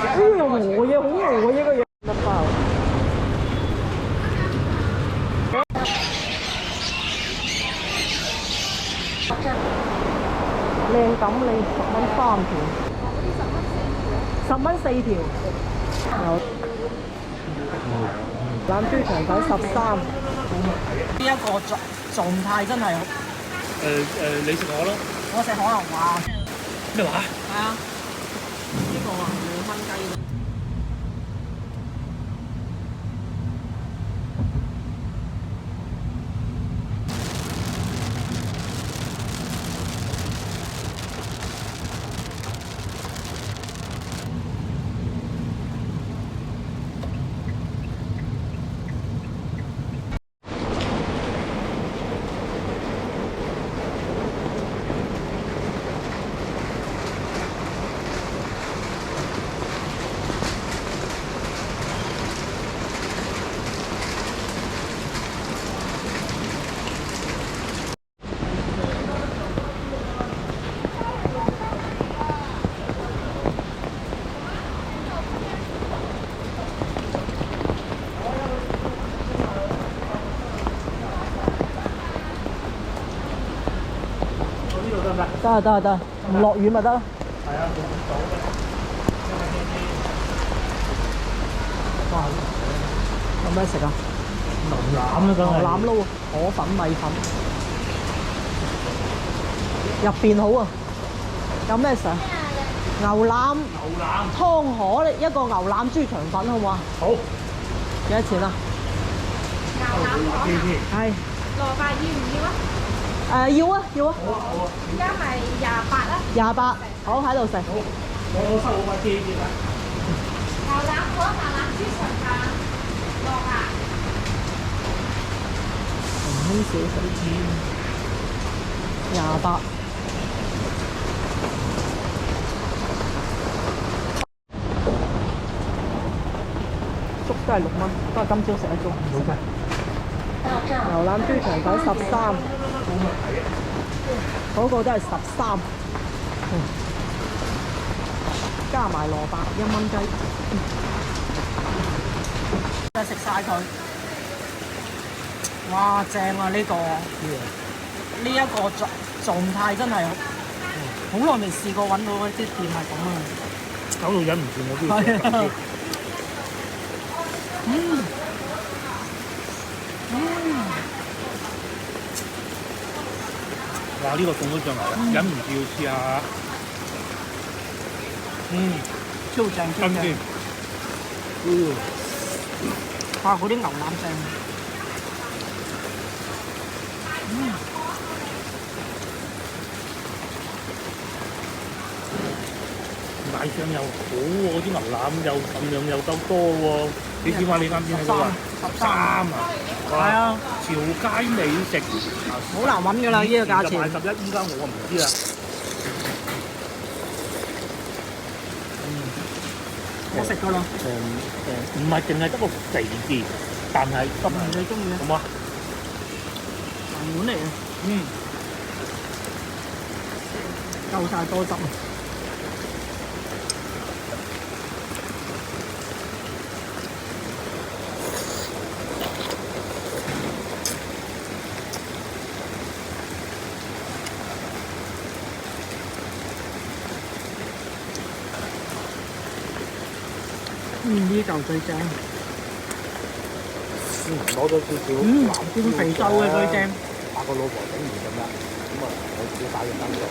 哎呀，我嘢好我嘢個嘢得爆。靚錦鯉10蚊3條，10蚊4條。有攬豬腸粉13。呢一個狀態真係好。你食我咯。我食可能話。咩話？係啊，呢個啊2蚊雞。得，唔落雨咪得咯。係啊，冇咁早嘅。哇！有咩食啊？牛腩啦，梗係。牛腩撈河粉米粉，入邊好啊！有咩食啊？牛腩湯河一個牛腩豬腸粉好唔好啊？好。幾多錢啊？牛腩河係。蘿蔔要唔要啊？要啊。而家咪28啦。28，好喺度食。好，我收好塊機先啦。牛腩河、牛腩豬腸粉、蘿蔔。少少錢，28。粥都係6蚊，都係今朝食嘅粥。好嘅。牛腩豬腸粉13，嗰個都係13，加埋蘿蔔1蚊雞，真係食晒佢。哇，正啊！呢個呢一個狀態真係好耐未試過揾到嗰啲店係咁啊！搞到忍唔住我都要食飯先。哇！呢個凍咗上嚟啦，忍唔住要試下。超正超正。哇！嗰啲牛腩正。賣相又好喎，啲牛腩又份量又夠多喎。你點解你啱先喺度話13啊？係啊，潮街美食好難揾㗎啦！呢個價錢。賣11，依家我唔知啦。我食過啦。唔係淨係得個肥字，但係你中意啊？好唔好啊？飯碗嚟嘅。夠晒多汁啊！呢嚿最正。攞咗少少見肥瘦嘅最正。打個老婆整完咁啦，咁啊我自己打個燈做。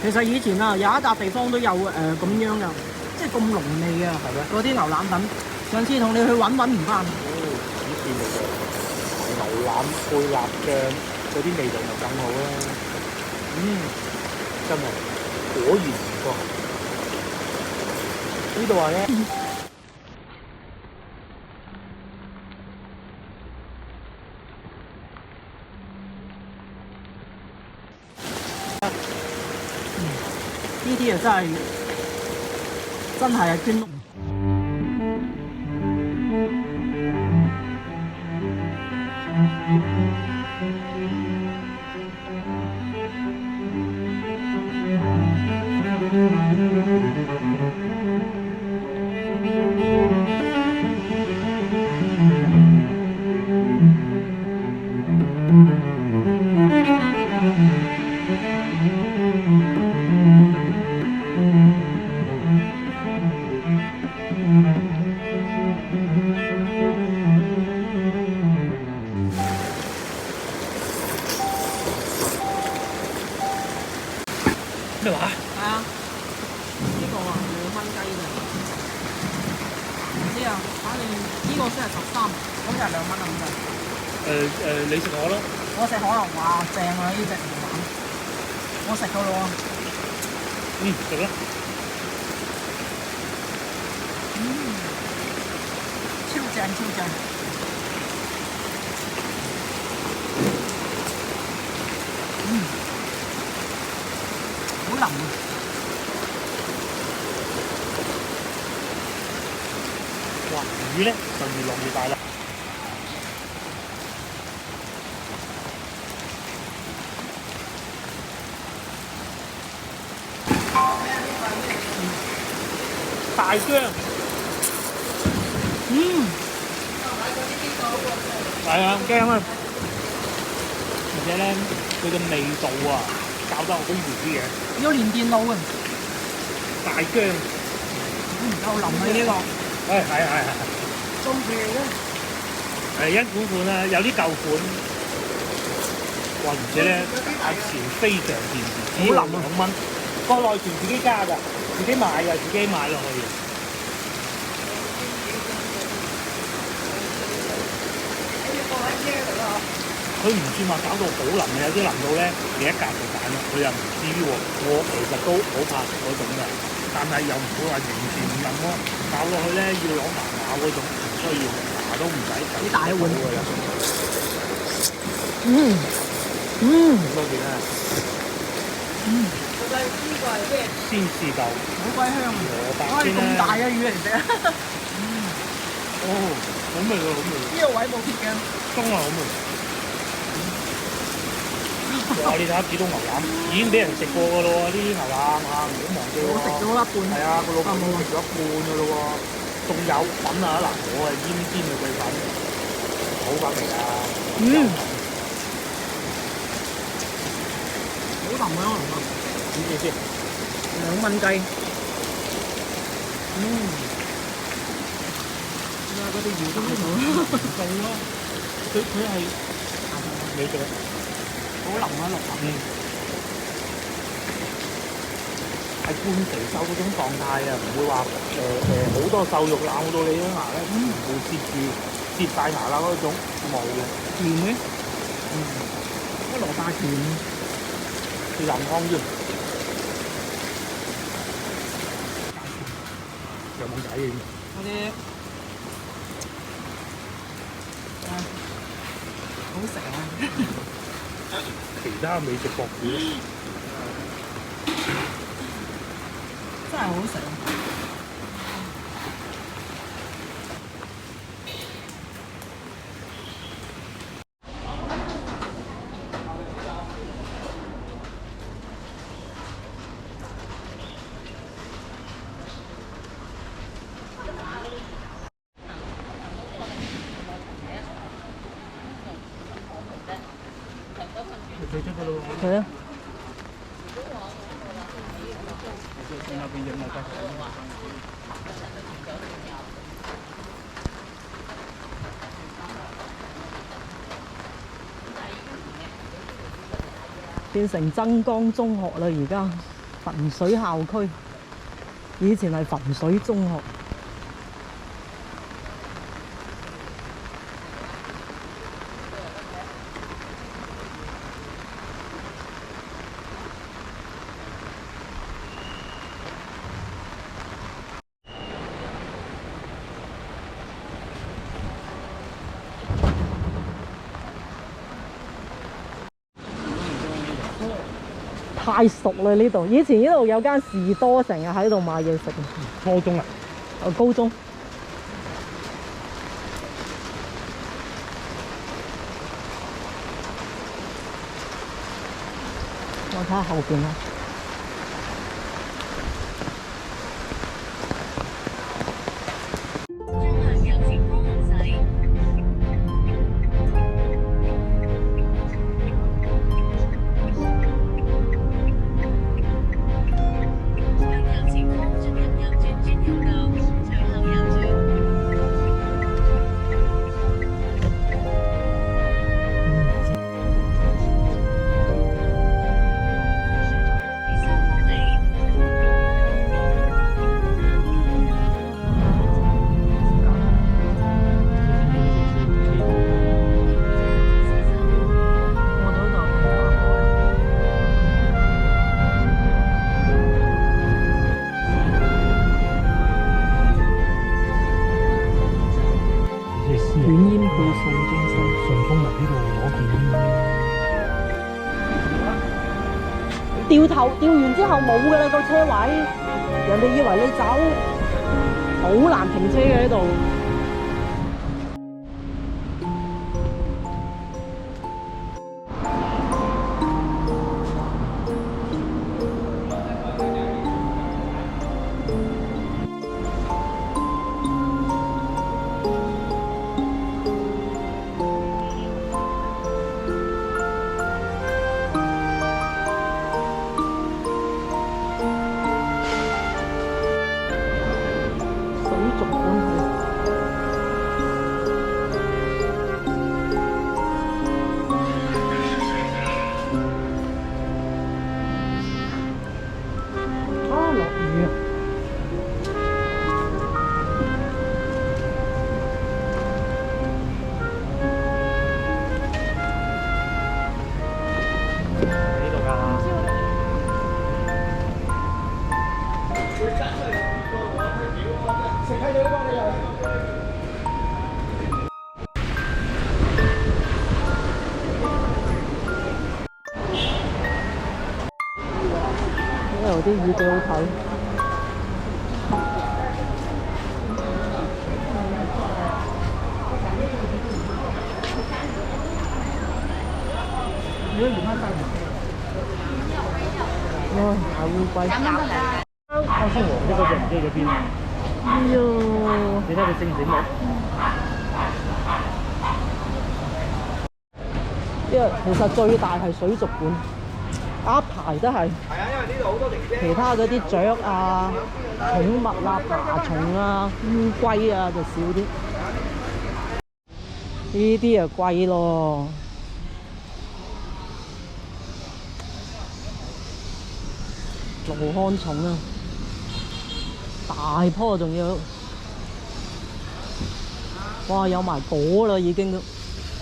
其實以前啊，有一笪地方都有咁樣㗎，即係咁濃味㗎。係咩？嗰啲牛腩粉，上次同你去揾唔翻。以前嚟嘅牛腩配辣醬嗰啲味道就更好啦。真係果然唔錯。呢度話咧。呢啲啊真係啊捐窿。係啊，呢個啊2蚊雞嘅，唔知啊，反正呢個先係13，咁就係2蚊咁滯。你食我咯。我食可能哇正啊呢隻牛腩，我食咗咯喎。食啦。超正超正。好腍啊！哇，魚咧就越落越大啦。大姜，係啊，驚啊！而且咧，佢嘅味道啊，搞得好完啲嘅。要連電腦啊！大姜，夠腍啊呢個。係。中意嘅。係一款啦，有啲舊款。哇！而且咧，價錢非常便宜，只要2蚊。個內存自己加㗎，自己買㗎，自己買落去嘅。佢唔算話搞到好腍嘅，有啲腍到咧你一格就散啦，佢又唔至於喎。我其實都好怕食嗰種嘅，但係又唔會話完全唔腍喎。咬落去咧要攞牙咬嗰種，唔需要牙都唔使。幾大碗㗎啦！多件啊！鮮豉豆，好鬼香啊！蘿蔔哇！你先啦。咁大嘅魚嚟食啊！哦，好味喎，好味。呢個位冇撇嘅。中啊，好味。哇！你睇下幾多牛腩，已經俾人食過㗎咯喎，呢啲牛腩啊，唔好忘記喎。我食咗一半。係啊，個老闆食咗一半㗎咯喎，仲有粉啊嗱，我係奄尖嘅桂粉，好粉嚟㗎。好腍啊！點知先2蚊雞。嗰啲魚都喺度。夠咯，佢係你做。好腍啊，落汁。係半肥瘦嗰種狀態啊，唔會話好多瘦肉咬到你啲牙咧，唔會摺晒牙啦嗰種，冇嘅。甜嘅。啲蘿蔔甜。要淋湯添。有冇仔嘅？嗰啲好食啊！其他美食博主真係好食。係啊。變成增江中學啦，而家汾水校區，以前係汾水中學。太熟啦呢度，以前呢度有間士多，成日喺度買嘢食。初中啊？高中。我睇下後邊啦。後吊完之後冇㗎啦個車位，人哋以為你走，好難停車嘅喺度。啲魚幾好睇。哇！大烏龜。黑色黃色嗰隻唔知去咗邊啦。哎呦！你睇佢醒唔醒目？因為其實最大係水族館，一排都係。係啊，因為呢度好多其他嗰啲雀啊、寵物啊、爬蟲啊、烏龜啊就少啲。呢啲啊貴咯。羅漢蟲啊，大棵仲要，哇！有埋果啦，已經都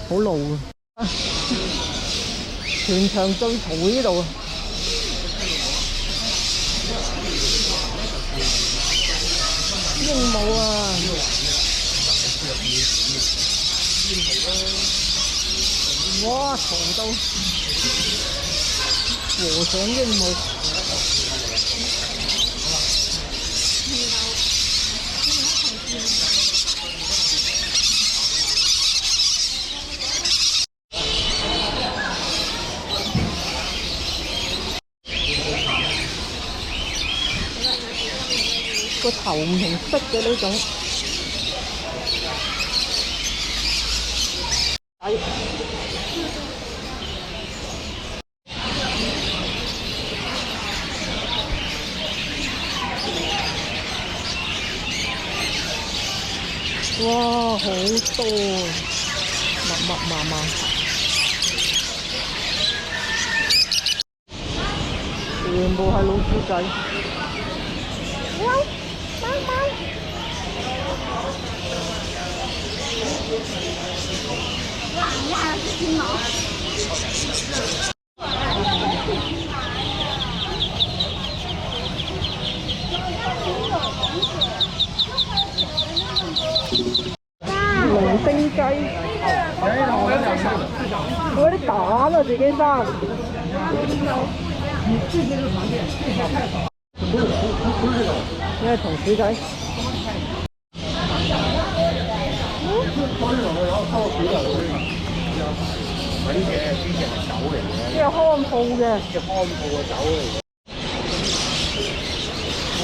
好老啊！全場最嘈呢度啊！鸚鵡啊！哇！嘈到和尚鸚鵡。個頭唔同色嘅呢種，哇！好多，密密麻麻，全部係老鼠仔。龍丁雞，我啲蛋啊自己生。因為同鼠仔。呢隻係酒嚟嘅，呢個康鋪嘅，隻康鋪嘅酒嚟嘅。哇！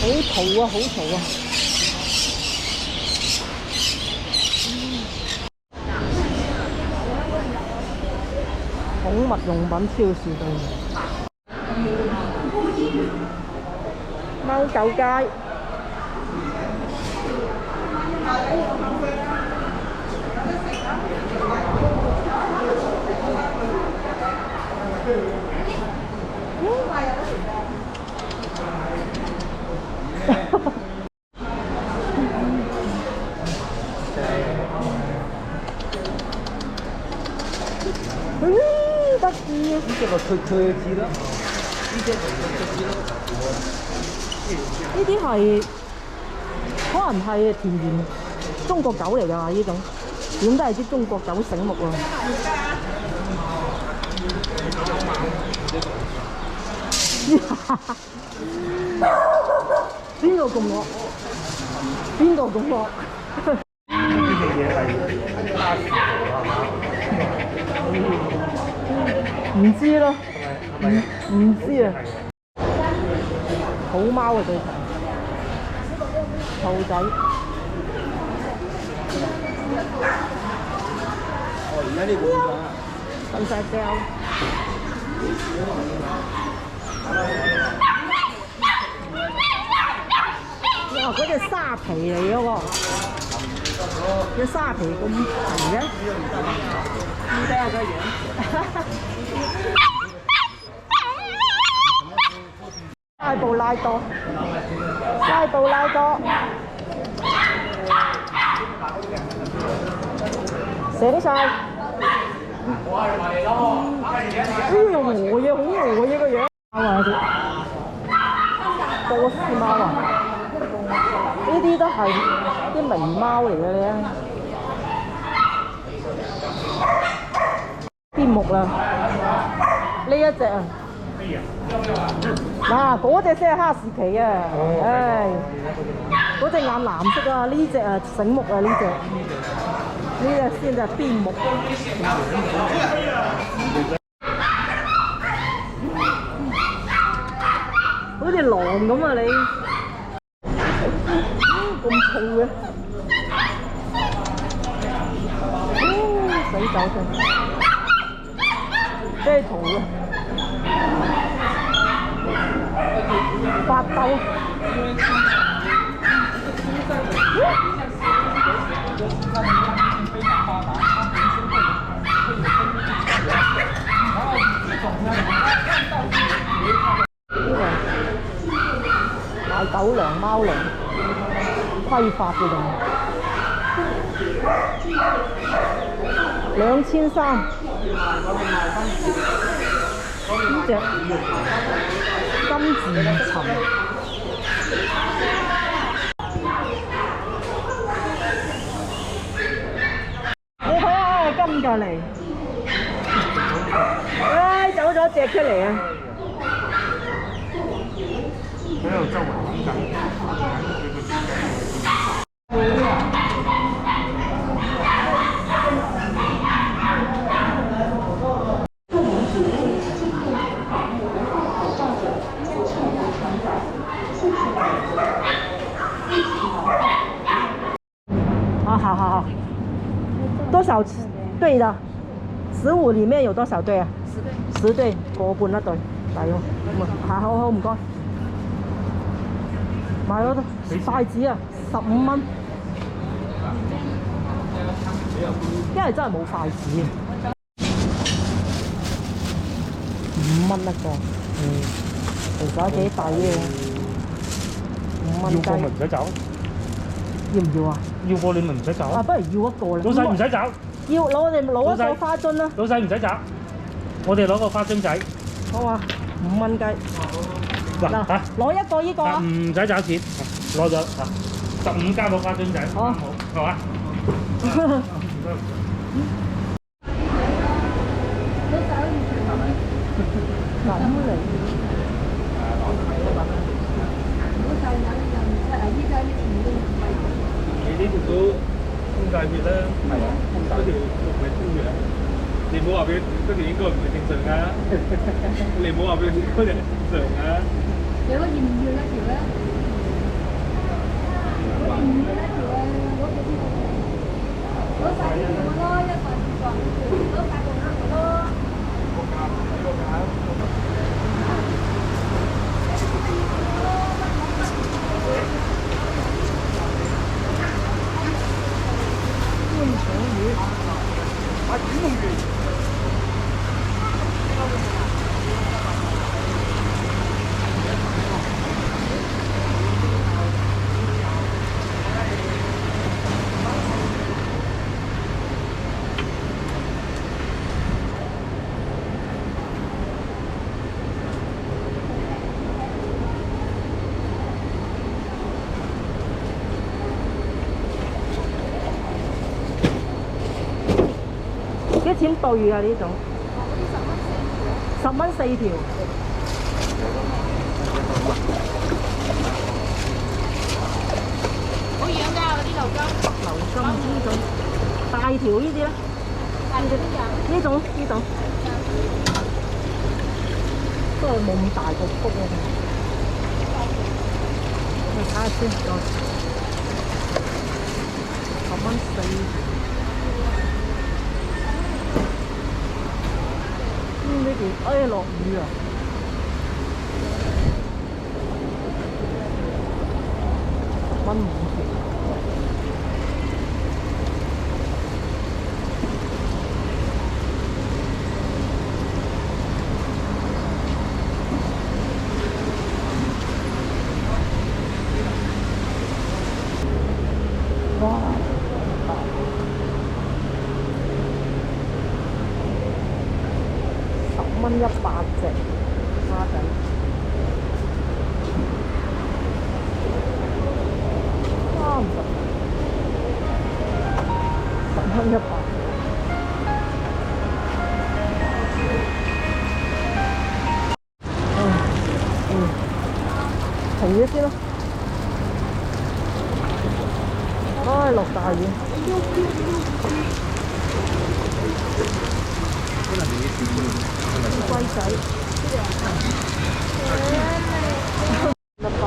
好嘈啊！好嘈啊！寵物用品超市度，貓狗街。得意啊！呢隻個退子啦，呢隻係退子啦。呢啲係可能係田園中國狗嚟㗎，呢種點都係啲中國狗醒目喎。邊度咁惡？邊度咁惡？呢隻嘢係巴士唔知咯，唔知啊。好貓啊對頭，兔仔。哦，而家呢個細細隻。哇！嗰隻沙皮嚟嘅喎，隻沙皮咁肥嘅，唔得啊個樣。拉布拉多，拉布拉多，醒晒。我嘢好餓嘢個樣。波斯貓啊！呢啲都係啲微貓嚟嘅咧。邊木啦？呢一隻啊！嗱，嗰隻先係哈士奇啊！唉，嗰隻眼藍色啊，呢隻啊醒目啊，呢隻先就係邊木。好似狼咁啊你！咁重嘅，死狗啫！咩圖啊？發鬥！買狗糧、貓糧，批發嘅仲2300。呢隻金字尋，你睇下金㗎嚟，唉走咗隻出嚟啊！喺度周圍揾緊。好，多少對的？15裡面有多少對啊？10對，1半一對，大喎。好唔該。買咗筷子啊，15蚊。因為真係冇筷子，5蚊一個。其實幾抵嘅，5蚊雞。要貨咪唔使走。要唔要啊？要貨你咪唔使走。啊，不如要一個啦。老細唔使走。要攞一個花樽啦。老細唔使走，我哋攞個花樽仔。好啊，5蚊雞。嗱嚇，攞一個依個啊。唔使找錢，攞咗15加個花樽仔。好，好啊。你呢條都通界血啦，係啊，嗰條唔係通血啊！你唔好話俾嗰條應該唔係正常啊！你唔好話俾嗰條係正常啊！你嗰要唔要一條咧？我唔要一條啊！攞晒呢條咯，一份攞晒個啱個咯。幾錢對啊呢種？10蚊4條。好樣㗎嗰啲流金，流金呢種大條呢啲咧，大條啲啊，呢種，不過冇咁大個幅啊。我睇下先，10蚊4。呢條哎呀落雨啊！10蚊5條。哇！10蚊100隻蝦仔，10蚊100。停咗先啦。唉，落大雨。龜仔，得包。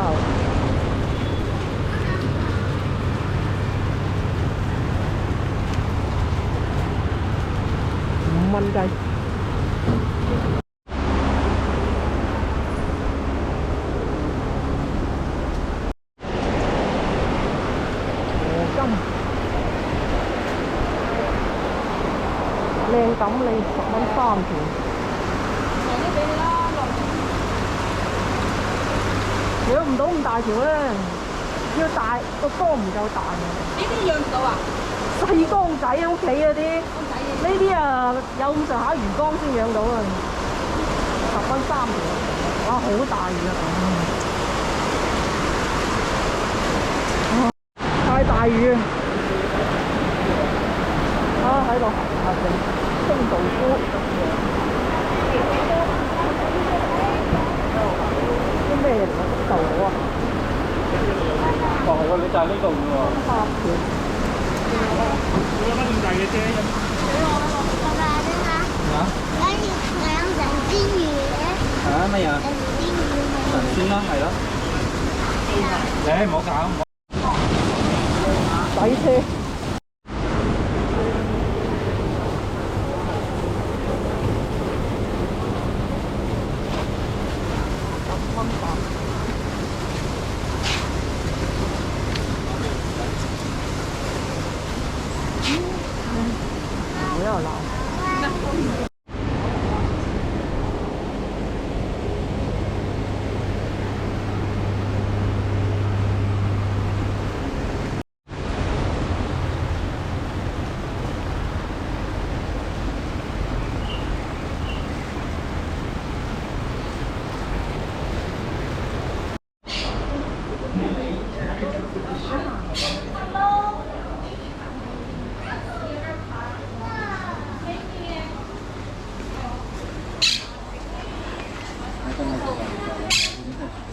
5蚊雞。靚錦鯉10蚊3條，長啲俾你啦，養唔到咁大條咧，要大個缸唔夠大啊！呢啲養唔到啊？細缸仔屋企嗰啲，公仔呢啲啊有咁上下魚缸先養到啊！10蚊3條，哇好大魚啊！太大魚啊！喺度清道夫，啲咩嚟㗎？豆啊！哦，係喎，你就係呢度嘅喎。8條。有乜咁大嘅啫？爸爸你好，我要神之魚。嚇乜嘢？神之魚神仙啦，係咯。你唔好搞，抵車。我又鬧。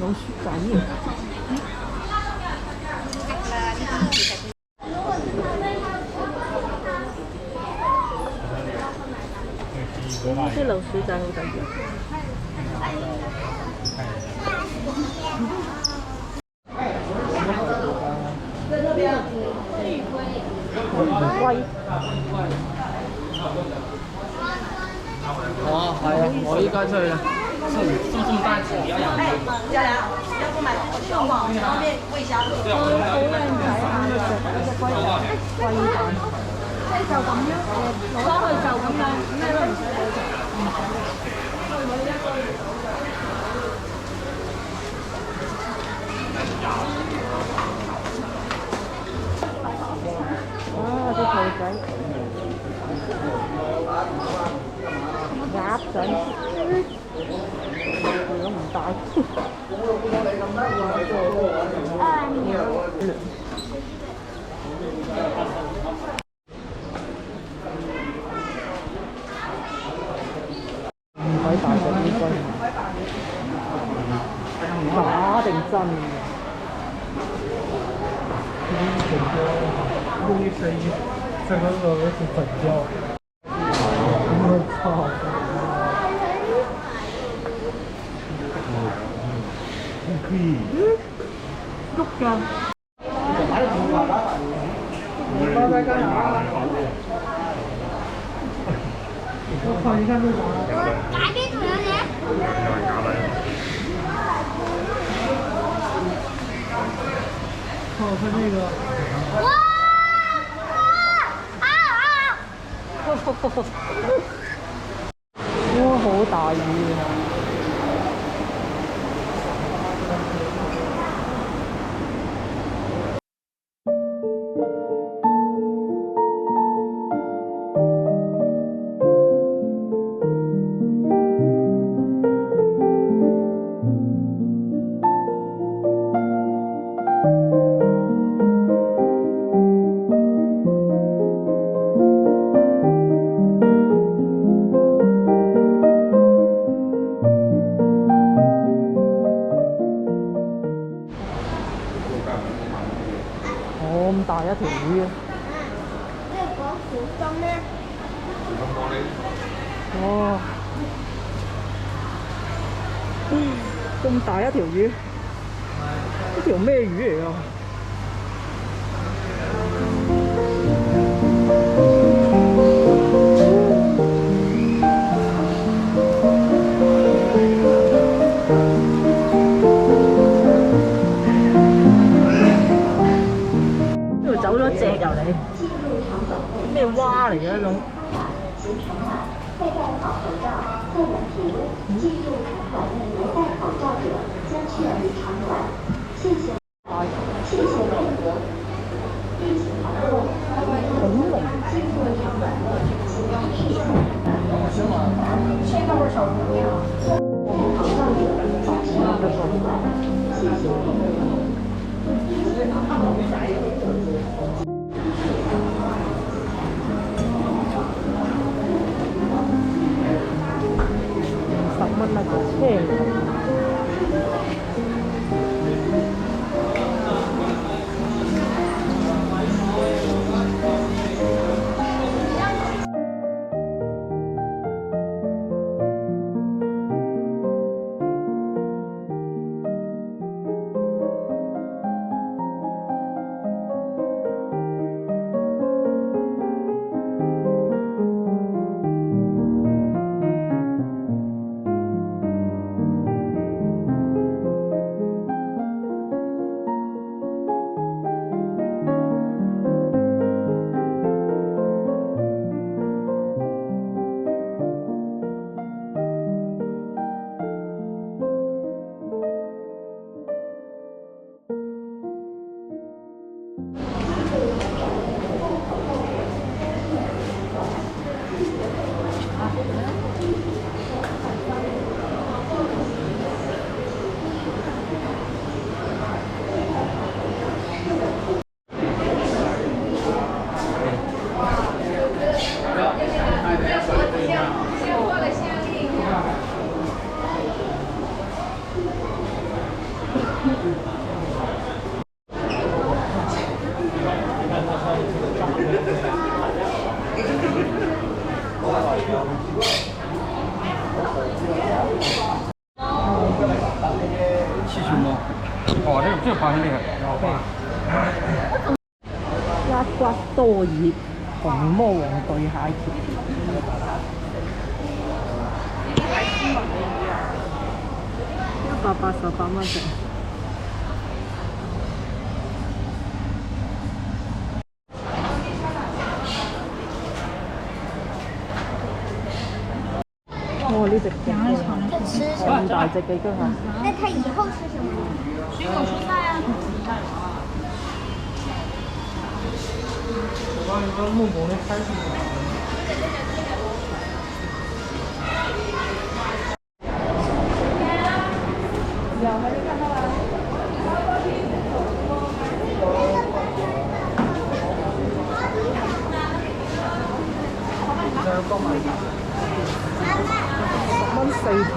老鼠仔。啲老鼠仔好得意。龜。哦，係啊，我依家出去啦。是不是这么大只？要养的。要不買小網，方便餵蝦。好靚仔啊！呢隻龜蛋，龜蛋。即係就咁樣，攞翻去就咁樣，咩都唔使理。啊！啲兔仔，鴨仔，樣唔大。唔鬼大隻啲龜，10真嘅。用力声音，这个是粉椒。我操！可以。喐㗎。我靠！你看这啥？改边度有嘢？哦，看这个。哇！哇！好大雨啊！咁大一條魚啊！你係講小心咩？哇！咁大一條魚，呢條咩魚嚟㗎？呢度走咗隻入嚟，咩蛙嚟嘅一種？佩戴好口罩，在人体内进入场馆内没戴口罩者将确离场馆。谢谢，谢谢配合。一起防控，恐龙进入场馆内，请提示。戴口罩者将确离场馆。谢谢配合。10蚊啊，個車。气球吗？哦，这个螃蟹厉害。厄瓜多爾紅魔王對蟹條，188蚊隻。哇！呢隻咁大隻嘅真係。那它以後是什麼？水果蔬菜啊。我帮你们木工的开始。10蚊4條。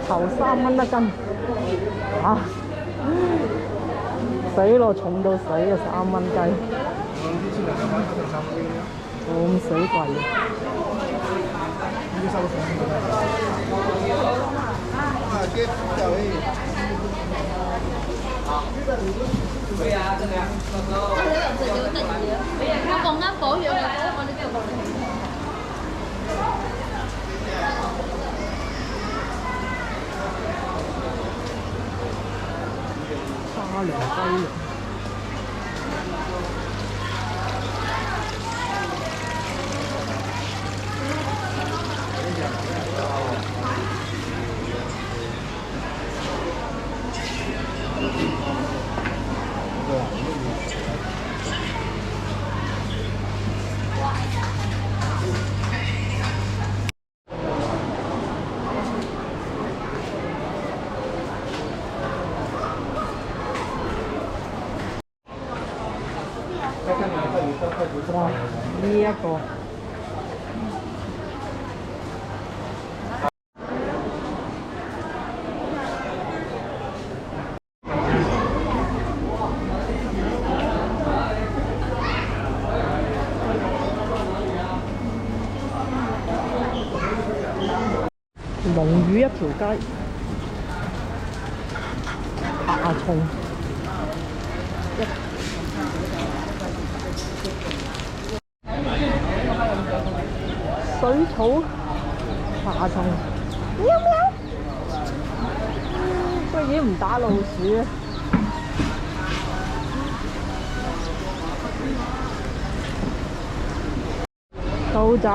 頭3蚊一斤，啊！死咯，重到死啊！3蚊雞，咁死貴啊！我講緊保養嘅，我哋邊度保養？花涼雞翼。哇！呢一個龍魚一條雞，爬蟲水草、爬蟲，喵喵，居然唔打老鼠啊！兔仔，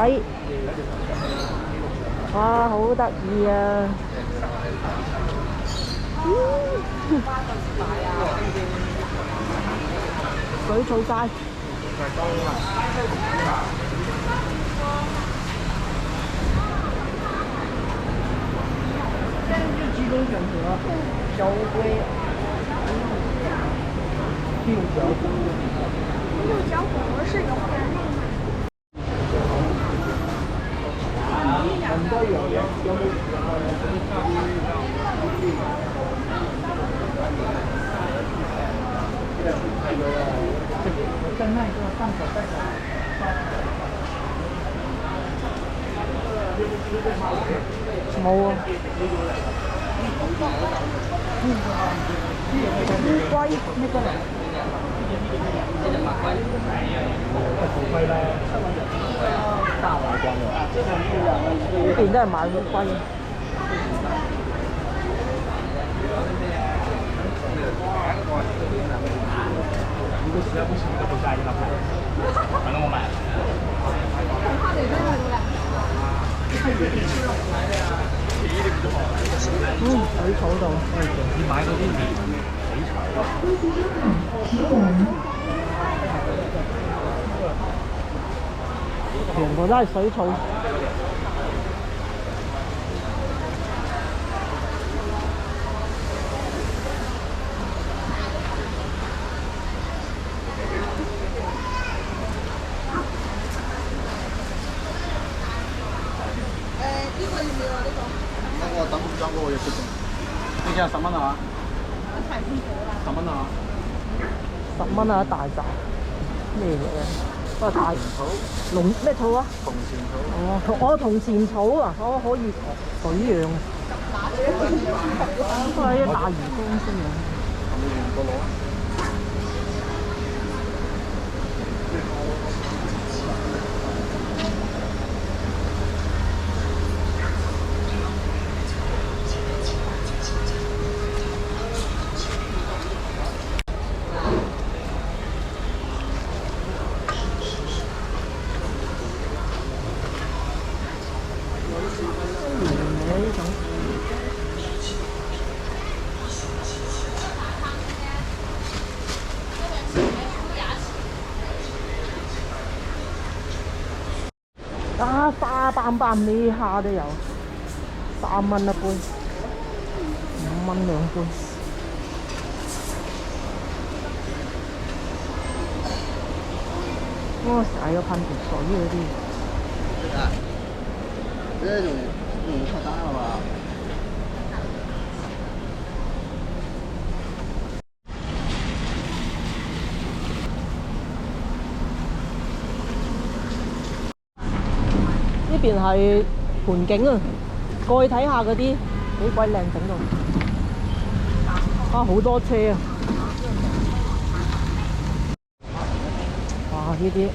哇，好得意啊！水草街。几种选择，小乌龟、六角虎。六角虎是有点那个。很多有的，有没有？我在那个饭口带冇啊！烏龜咩過嚟？頭盔啦，大圍關嘅，呢邊都係買烏龜。如果實在不行，就不下一個牌。反正我買了。水草度，你買嗰啲連死柴。全部都係水草。我等張嗰個嘢決定。呢隻係10蚊啊？10蚊啊10蚊啊一大扎，咩嚟嘅？不過大龍咩草啊？銅錢草。哦，我銅錢草啊，我可以水養。都係啲大魚缸先嘅。係咪連個攞啊？啊，花瓣瓣呢下都有，3蚊一杯，5蚊2杯。我成日要噴條水嗰啲。呢仲用菜單係嘛？呢邊係盆景啊，過去睇下嗰啲幾鬼靚整到，啊好多車啊！哇！呢啲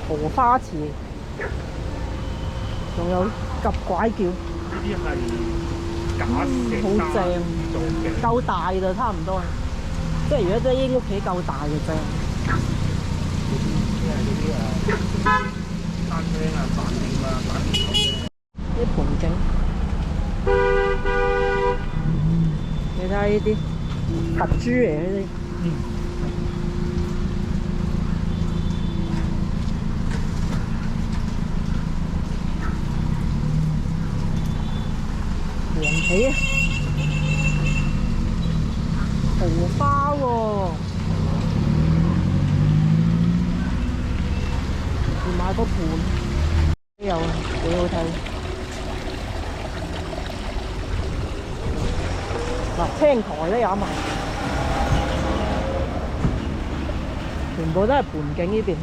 荷花池，仲有夾拐叫，呢啲係假石好正，做嘅，夠大就差唔多。即係如果真係屋企夠大就正。即係嗰啲餐廳啊、飯店啊、飯店口嘅。啲盆景，你睇下呢啲佛珠嚟呢啲。黃皮啊，荷花喎，要買個盤，都有啊，幾好睇。嗱，青苔都有埋，全部都係盆景呢邊。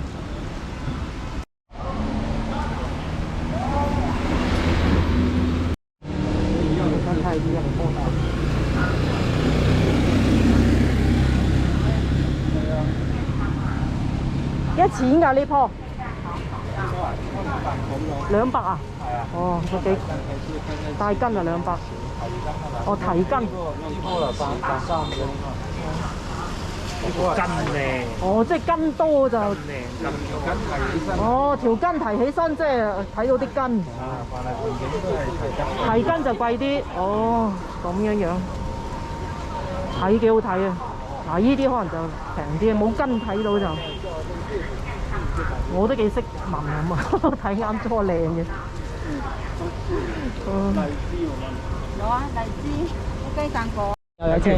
幾多錢㗎呢棵？200啊？哦，個幾大斤啊200。哦，提根。根咧，哦，即係根多就。靚根哦，條根提起身，即係睇到啲根。提根就貴啲。哦，咁樣樣，睇幾好睇啊！嗱，依啲可能就平啲，冇根睇到就。我都幾識聞啊嘛，睇啱咗靚嘅。有啊，荔枝，雞蛋果。又有車。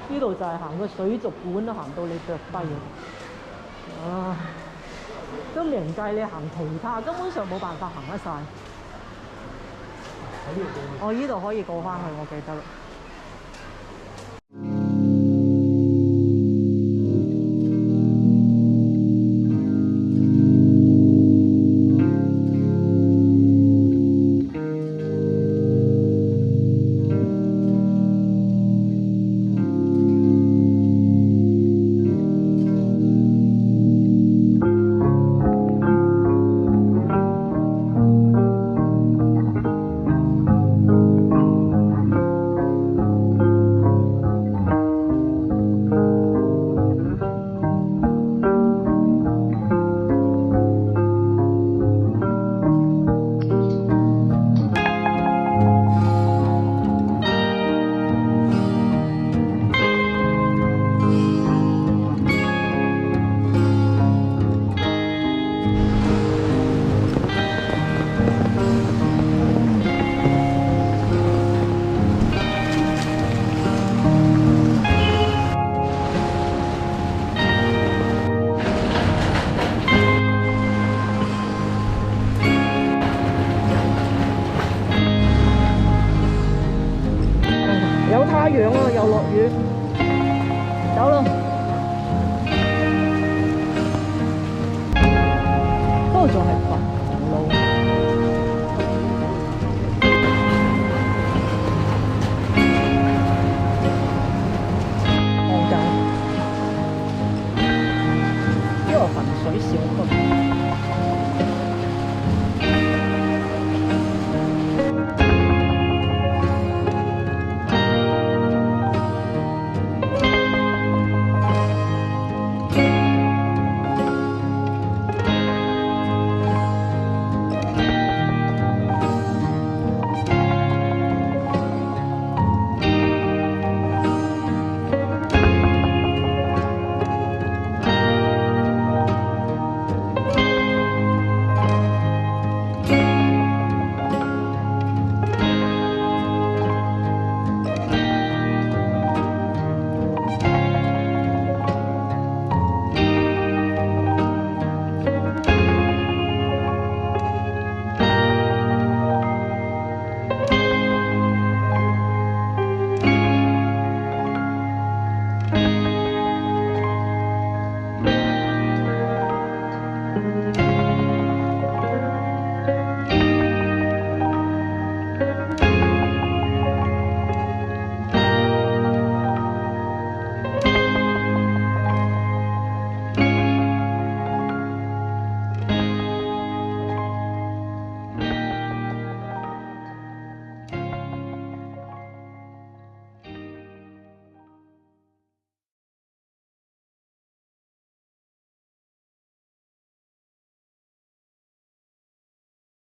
呢度就係行個水族館都行到你腳跛啊！都明計你行其他，根本上冇辦法行得晒。我呢度可以過返去，我記得啦。有太陽啊，又落雨，走啦。嗰度仲係瞓。